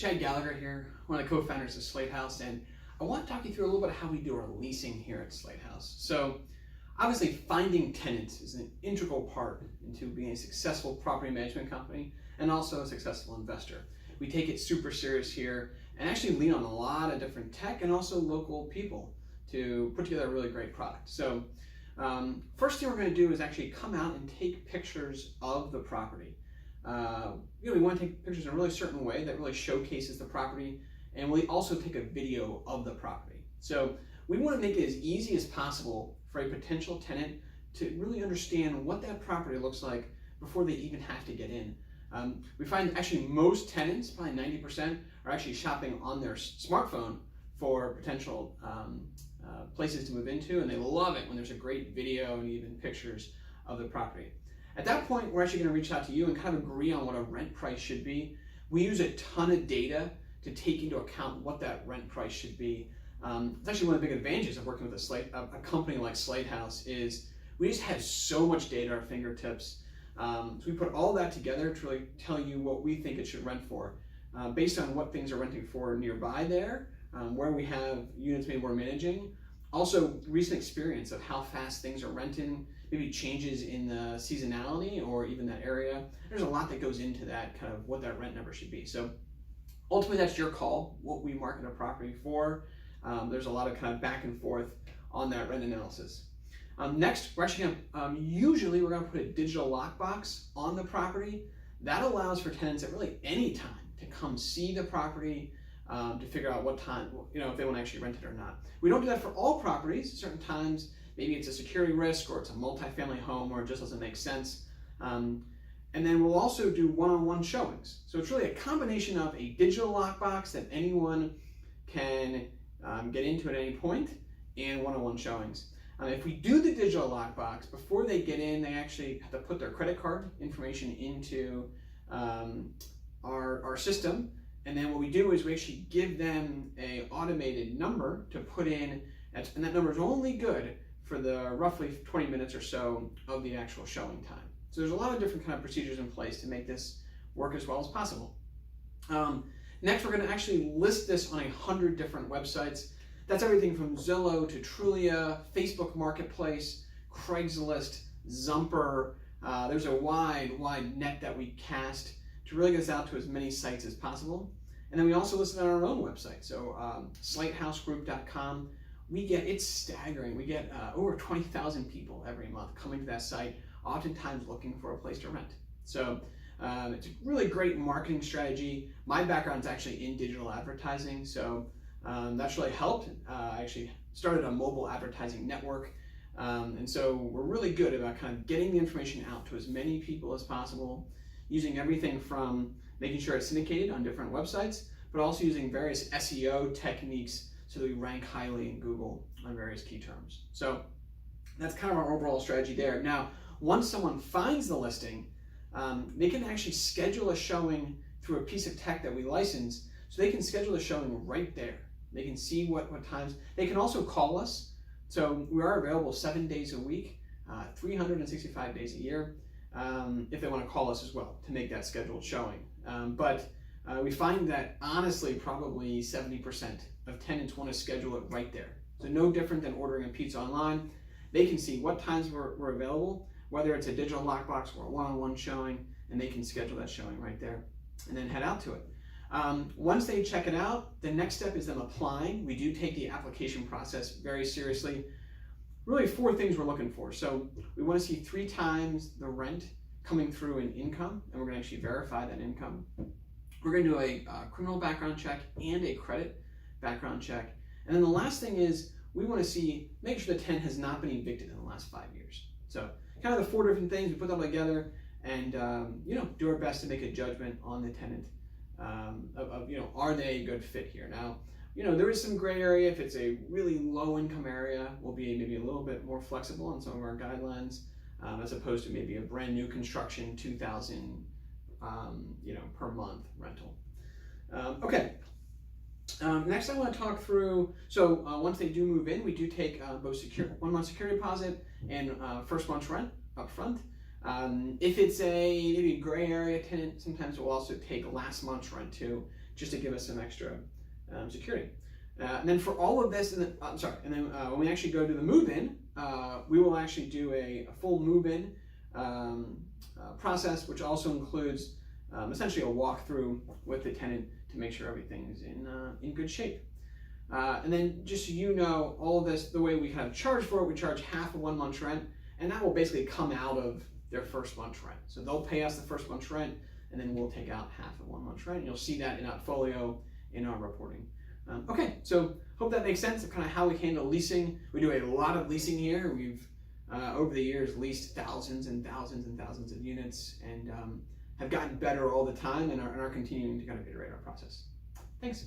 Chad Gallagher here, one of the co-founders of SlateHouse, and I want to talk you through a little bit of how we do our leasing here at SlateHouse. So obviously finding tenants is an integral part into being a successful property management company and also a successful investor. We take it super serious here and actually lean on a lot of different tech and also local people to put together a really great product. So first thing we're going to do is actually come out and take pictures of the property. We want to take pictures in a really certain way that really showcases the property, and we also take a video of the property. So we want to make it as easy as possible for a potential tenant to really understand what that property looks like before they even have to get in. We find actually most tenants, probably 90%, are actually shopping on their smartphone for potential places to move into, and they love it when there's a great video and even pictures of the property. At that point, we're actually going to reach out to you and kind of agree on what a rent price should be. We use a ton of data to take into account what that rent price should be. It's actually one of the big advantages of working with a company like SlateHouse is we just have so much data at our fingertips. So we put all that together to really tell you what we think it should rent for, based on what things are renting for nearby there, where we have units maybe we're managing, also recent experience of how fast things are renting, maybe changes in the seasonality or even that area. There's a lot that goes into that, kind of what that rent number should be. So ultimately that's your call, what we market a property for. There's a lot of kind of back and forth on that rent analysis. Next, we're actually going to, usually we're going to put a digital lockbox on the property. That allows for tenants at really any time to come see the property, to figure out what time, if they want to actually rent it or not. We don't do that for all properties. Certain times, maybe it's a security risk or it's a multifamily home or it just doesn't make sense. And then we'll also do one-on-one showings. So it's really a combination of a digital lockbox that anyone can get into at any point and one-on-one showings. If we do the digital lockbox, before they get in, they actually have to put their credit card information into our system. And then what we do is we actually give them an automated number to put in, and that number is only good for the roughly 20 minutes or so of the actual showing time. So there's a lot of different kind of procedures in place to make this work as well as possible. Next, we're going to actually list this on 100 different websites. That's everything from Zillow to Trulia, Facebook Marketplace, Craigslist, Zumper. There's a wide net that we cast to really get this out to as many sites as possible. And then we also list it on our own website. So SlateHouseGroup.com. It's staggering. We get over 20,000 people every month coming to that site, oftentimes looking for a place to rent. So it's a really great marketing strategy. My background is actually in digital advertising, so that's really helped. I actually started a mobile advertising network, and so we're really good about kind of getting the information out to as many people as possible, using everything from making sure it's syndicated on different websites, but also using various SEO techniques so that we rank highly in Google on various key terms. So that's kind of our overall strategy there. Now, once someone finds the listing, they can actually schedule a showing through a piece of tech that we license, so they can schedule a showing right there. They can see what times. They can also call us. So we are available 7 days a week, 365 days a year, if they want to call us as well to make that scheduled showing. But we find that honestly, probably 70% of tenants want to schedule it right there. So no different than ordering a pizza online. They can see what times we're available, whether it's a digital lockbox or a one-on-one showing, and they can schedule that showing right there and then head out to it. Once they check it out, the next step is them applying. We do take the application process very seriously. Really 4 things we're looking for. So we want to see 3 times the rent coming through in income, and we're going to actually verify that income. We're going to do a criminal background check and a credit background check. And then the last thing is we want to make sure the tenant has not been evicted in the last 5 years. So kind of the 4 different things, we put them together and do our best to make a judgment on the tenant are they a good fit here? Now, there is some gray area. If it's a really low income area, we'll be maybe a little bit more flexible on some of our guidelines, as opposed to maybe a brand new construction, 2,000, per month rental. Okay. Next, I want to talk through. So once they do move in, we do take both 1 month security deposit and first month's rent up front. If it's maybe a gray area tenant, sometimes we'll also take last month's rent too, just to give us some extra security. And then for all of this, when we actually go to the move-in, we will actually do a full move-in process, which also includes essentially a walkthrough with the tenant to make sure everything's in good shape. And then just so you know, all of this, the way we kind of charge for it, we charge half of 1 month's rent, and that will basically come out of their first month's rent. So they'll pay us the first month's rent, and then we'll take out half of 1 month's rent. And you'll see that in Outfolio in our reporting. Okay, so hope that makes sense of kind of how we handle leasing. We do a lot of leasing here. We've over the years leased thousands and thousands and thousands of units, and have gotten better all the time, and are continuing to kind of iterate our process. Thanks.